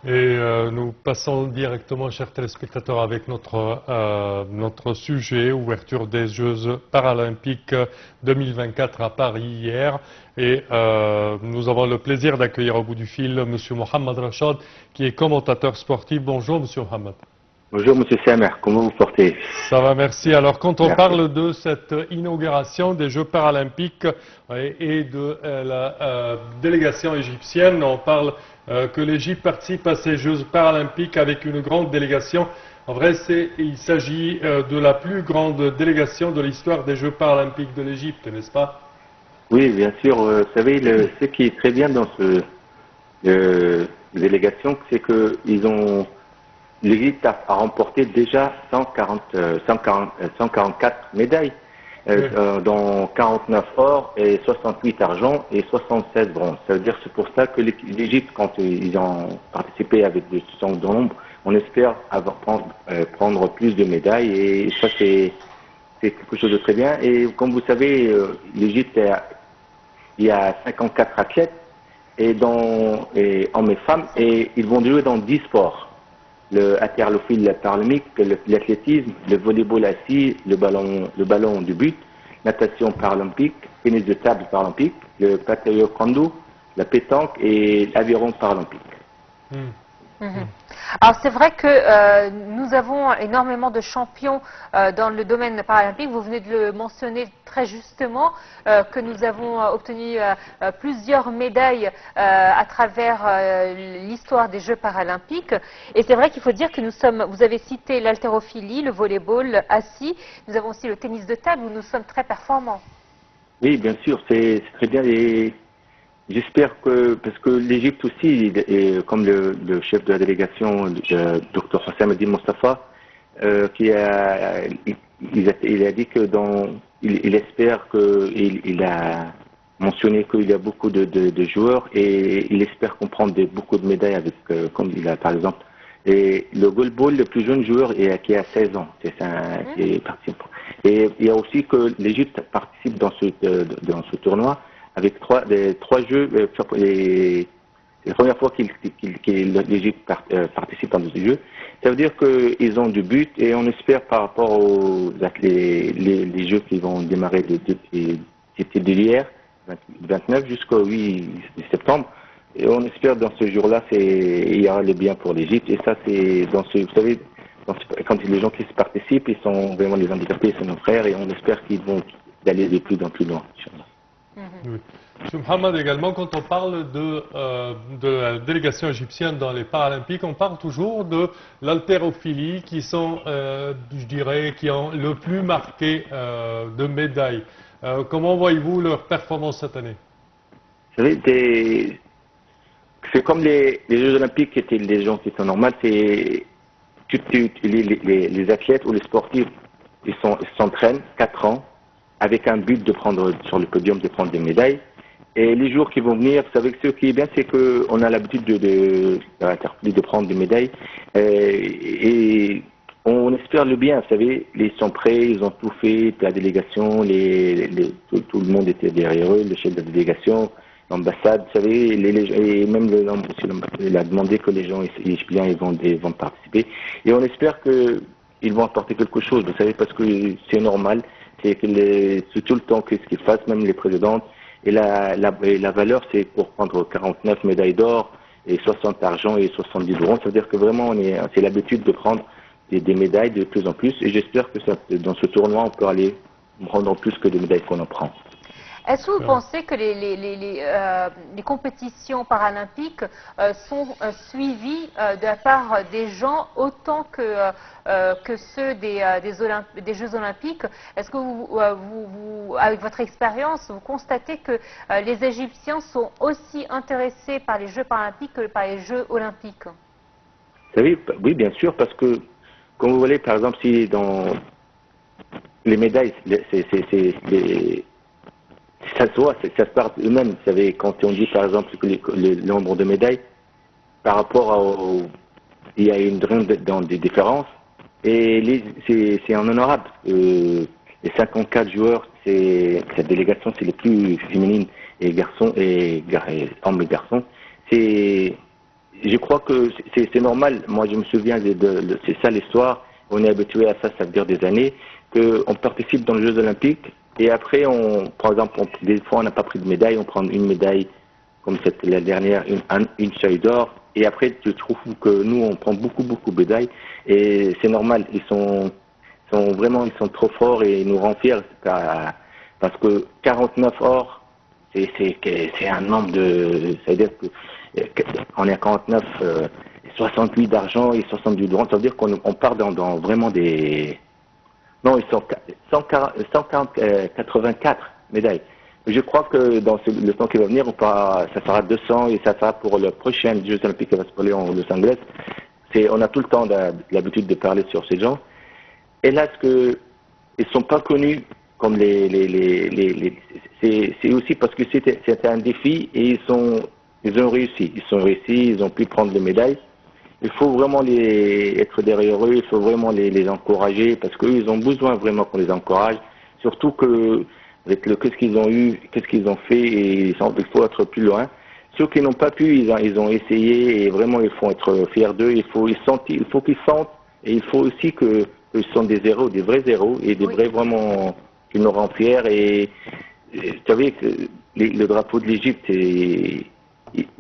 Et nous passons directement, chers téléspectateurs, avec notre sujet, ouverture des Jeux paralympiques 2024 à Paris hier. Et nous avons le plaisir d'accueillir au bout du fil M. Mohamed Rachad, qui est commentateur sportif. Bonjour, M. Mohamed. Bonjour Monsieur Samer, comment vous portez? Ça va, merci. Alors, quand on Merci. parle de cette inauguration des Jeux paralympiques et de la délégation égyptienne, on parle que l'Égypte participe à ces Jeux paralympiques avec une grande délégation. En vrai, il s'agit de la plus grande délégation de l'histoire des Jeux paralympiques de l'Égypte, n'est-ce pas? Oui, bien sûr. Vous savez, ce qui est très bien dans cette délégation, c'est que l'Égypte a remporté déjà 144 médailles, dont 49 or et 68 argent et 76 bronze. Ça veut dire c'est pour ça que l'Égypte, quand ils ont participé avec des son de nombre, on espère prendre plus de médailles et ça c'est quelque chose de très bien. Et comme vous savez, l'Égypte, il y a 54 athlètes et hommes et femmes et ils vont jouer dans 10 sports. Le haltérophile paralympique, l'athlétisme, le volleyball assis, le ballon du but, natation paralympique, tennis de table paralympique, le taekwondo, la pétanque et l'aviron paralympique. Alors c'est vrai que nous avons énormément de champions dans le domaine paralympique. Vous venez de le mentionner très justement, que nous avons obtenu plusieurs médailles à travers l'histoire des Jeux paralympiques. Et c'est vrai qu'il faut dire que vous avez cité l'haltérophilie, le volleyball assis, nous avons aussi le tennis de table où nous sommes très performants. Oui, bien sûr, c'est très bien. J'espère parce que l'Égypte aussi, comme le chef de la délégation, Dr Hossam Eddin Mostafa, il a dit que il espère il a mentionné qu'il y a beaucoup de joueurs et il espère qu'on prend beaucoup de médailles avec, comme il a par exemple, et le goalball, le plus jeune joueur qui a 16 ans, c'est ça, qui est participant. Et il y a aussi que l'Égypte participe dans ce tournoi avec trois jeux. C'est la première fois que l'Égypte participe dans ces jeux. Ça veut dire qu'ils ont du but et on espère par rapport les jeux qui vont démarrer c'était d'hier, 29 jusqu'au 8 septembre. Et on espère dans ce jour-là, il y aura les biens pour l'Égypte. Et ça, c'est vous savez, quand les gens qui participent, ils sont vraiment les handicapés, c'est nos frères, et on espère qu'ils vont aller de plus en plus loin. Oui. M. Mohamed, également, quand on parle de la délégation égyptienne dans les Paralympiques, on parle toujours de l'haltérophilie qui sont, je dirais, qui ont le plus marqué de médailles. Comment voyez-vous leur performance cette année? Vous savez, c'est comme les Jeux Olympiques qui étaient les gens qui sont normaux, c'est les athlètes ou les sportifs, ils s'entraînent 4 ans avec un but de prendre sur le podium, de prendre des médailles. Et les jours qui vont venir, vous savez que ce qui est bien, c'est qu'on a l'habitude de prendre des médailles. Et on espère le bien, vous savez, ils sont prêts, ils ont tout fait, la délégation, tout le monde était derrière eux, le chef de la délégation, l'ambassade, vous savez, et même il a demandé que les gens égyptiens ils vont participer. Et on espère qu'ils vont apporter quelque chose, vous savez, parce que c'est normal, c'est tout le temps qu'est-ce qu'ils fassent, même les présidentes. Et la valeur, c'est pour prendre 49 médailles d'or et 60 argent et 70 bronze. Ça veut dire que vraiment, c'est l'habitude de prendre des médailles de plus en plus. Et j'espère que dans ce tournoi, on peut aller prendre plus que des médailles qu'on en prend. Est-ce que vous pensez que les compétitions paralympiques sont suivies de la part des gens autant que ceux des Jeux olympiques? Est-ce que vous, avec votre expérience, vous constatez que les Égyptiens sont aussi intéressés par les Jeux paralympiques que par les Jeux olympiques? Vous savez, oui, bien sûr, parce que, comme vous voyez, par exemple, si dans les médailles, ça se part eux-mêmes. Vous savez, quand on dit par exemple que le nombre de médailles, par rapport il y a une grande des différences, et c'est en honorable. Les 54 joueurs, cette délégation, c'est les plus féminines, et garçons, et hommes et garçons. je crois que c'est normal. Moi, je me souviens, c'est ça l'histoire. On est habitué à ça, ça veut dire des années, qu'on participe dans les Jeux Olympiques et après, par exemple, des fois, on n'a pas pris de médaille, on prend une médaille comme la dernière, une feuille d'or. Et après, je trouve que nous, on prend beaucoup de médailles et c'est normal. Ils sont trop forts et ils nous rendent fiers parce que 49 or, c'est un nombre de, c'est-à-dire qu'on est à 49, 68 d'argent et 70 de bronze. Ça veut dire qu'on part dans vraiment des, non, ils sont 184 médailles. Je crois que dans le temps qui va venir, ça sera 200 et ça sera pour le prochain Jeux Olympiques qui va se passer en Los Angeles. On a tout le temps l'habitude de parler sur ces gens. Et là, ils sont pas connus comme c'est aussi parce que c'était un défi et ils ont réussi. Ils ont pu prendre les médailles. Il faut vraiment être derrière eux, il faut vraiment les encourager parce qu'eux, ils ont besoin vraiment qu'on les encourage. Surtout que avec qu'est-ce qu'ils ont eu, qu'est-ce qu'ils ont fait, et il faut être plus loin. Ceux qui n'ont pas pu, ils ont essayé et vraiment il faut être fiers d'eux. Il faut qu'ils sentent et il faut aussi qu'ils sont des héros, des vrais héros et des vrais vraiment qui nous rendent fiers. Et vous savez que le drapeau de l'Égypte,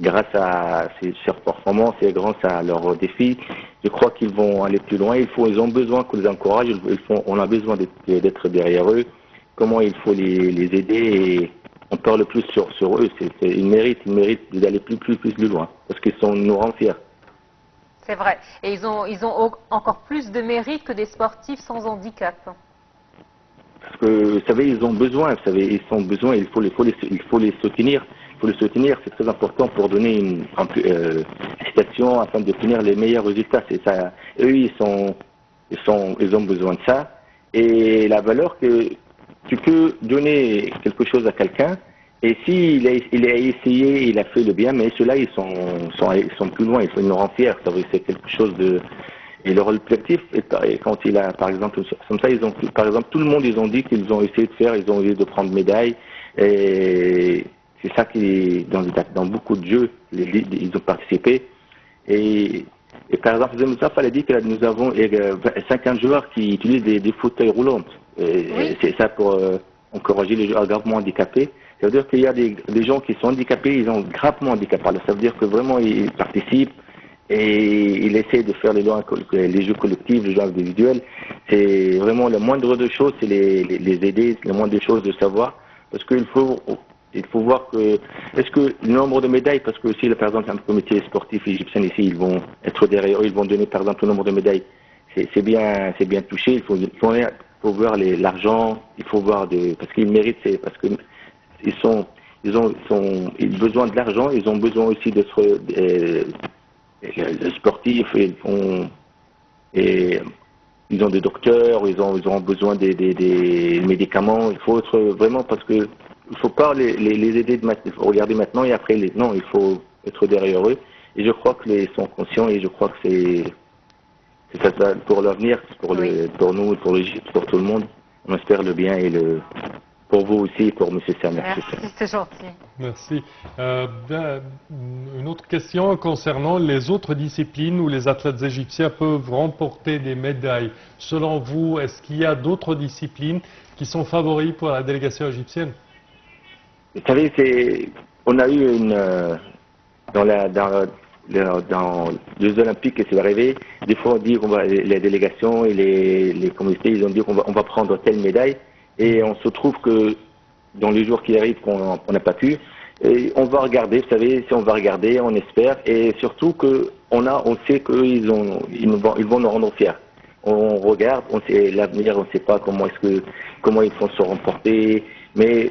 grâce à ces performances et grâce à leurs défis, je crois qu'ils vont aller plus loin. Ils ont besoin qu'on les encourage. On a besoin d'être derrière eux. Comment il faut les aider et on parle plus sur eux. Ils méritent d'aller plus loin parce qu'ils nous rendent fiers. C'est vrai. Et ils ont encore plus de mérite que des sportifs sans handicap. Parce que, vous savez, ils ont besoin. Vous savez, ils ont besoin. Il faut les soutenir. C'est très important pour donner une incitation afin d'obtenir les meilleurs résultats. C'est ça. Eux, ils ont besoin de ça. Et la valeur que tu peux donner quelque chose à quelqu'un, et s'il a essayé, il a fait le bien, mais ceux-là, ils sont plus loin, ils nous rendent fiers. C'est quelque chose de... Et leur objectif, quand il a, par exemple, comme ça, par exemple, tout le monde, ils ont dit qu'ils ont essayé de faire, ils ont essayé de prendre médaille, et c'est ça qui, dans beaucoup de jeux, ils ont participé. Et par exemple, Moustapha a dit que nous avons 50 joueurs qui utilisent des fauteuils roulants. C'est ça pour encourager les joueurs gravement handicapés. Ça veut dire qu'il y a des gens qui sont handicapés, ils sont gravement handicapés. Alors, ça veut dire que vraiment ils participent et ils essaient de faire les jeux collectifs, les jeux individuels. C'est vraiment la moindre de choses, c'est les aider, la moindre des choses de savoir. Parce qu'il faut voir que, est-ce que le nombre de médailles, parce que aussi, par exemple, un comité sportif égyptien ici, ils vont être derrière eux, ils vont donner, par exemple, le nombre de médailles. C'est bien touché, il faut voir l'argent, il faut voir parce qu'ils méritent, parce que ils ont besoin de l'argent, ils ont besoin aussi d'être sportifs, et ils ont des docteurs, ils ont besoin des médicaments, il faut être vraiment, parce que il faut pas les aider il faut regarder maintenant et après non, il faut être derrière eux, et je crois qu'ils sont conscients, et je crois que c'est ça pour l'avenir, pour nous, pour l'Égypte, pour tout le monde. On espère le bien et pour vous aussi, pour M. Sam. Merci, c'est gentil. Merci. Une autre question concernant les autres disciplines où les athlètes égyptiens peuvent remporter des médailles. Selon vous, est-ce qu'il y a d'autres disciplines qui sont favoris pour la délégation égyptienne? Vous savez, on a eu dans les Jeux Olympiques, et c'est arrivé, des fois on dit les délégations et les communautés, ils ont dit qu'on va prendre telle médaille, et on se trouve que dans les jours qui arrivent qu'on n'a pas pu, et on va regarder, vous savez, si on va regarder, on espère, et surtout qu'on sait qu'ils vont nous rendre fiers. On regarde, on sait l'avenir, on ne sait pas comment ils vont se remporter, mais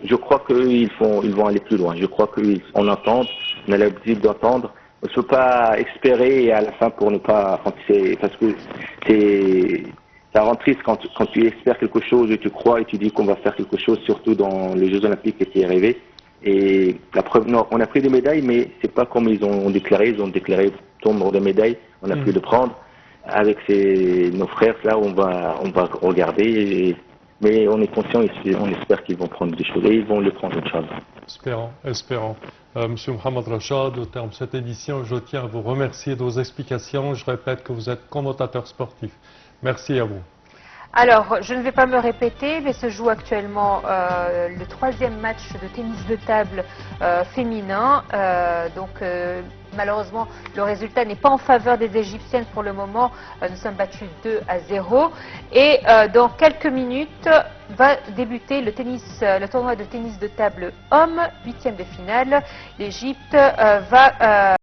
je crois qu'ils vont aller plus loin. Je crois qu'on entend, on a l'habitude d'entendre. On ne peut pas espérer et à la fin pour ne pas, parce que ça rend triste quand tu espères quelque chose et tu crois et tu dis qu'on va faire quelque chose, surtout dans les Jeux Olympiques qui est arrivé. Et la preuve, non, on a pris des médailles, mais c'est pas comme ils ont déclaré ton nombre de médailles, on a pu le prendre. Avec nos frères, là, on va regarder. Mais on est conscient et on espère qu'ils vont prendre des choses et ils vont le prendre, Inch'Allah. Espérons, espérons. Monsieur Mohamed Rachad, au terme de cette édition, je tiens à vous remercier de vos explications. Je répète que vous êtes commentateur sportif. Merci à vous. Alors, je ne vais pas me répéter, mais se joue actuellement le 3e match de tennis de table féminin. Malheureusement, le résultat n'est pas en faveur des Égyptiennes pour le moment. Nous sommes battus 2-0. Et dans quelques minutes va débuter le tournoi de tennis de table homme, 8e de finale. L'Égypte va...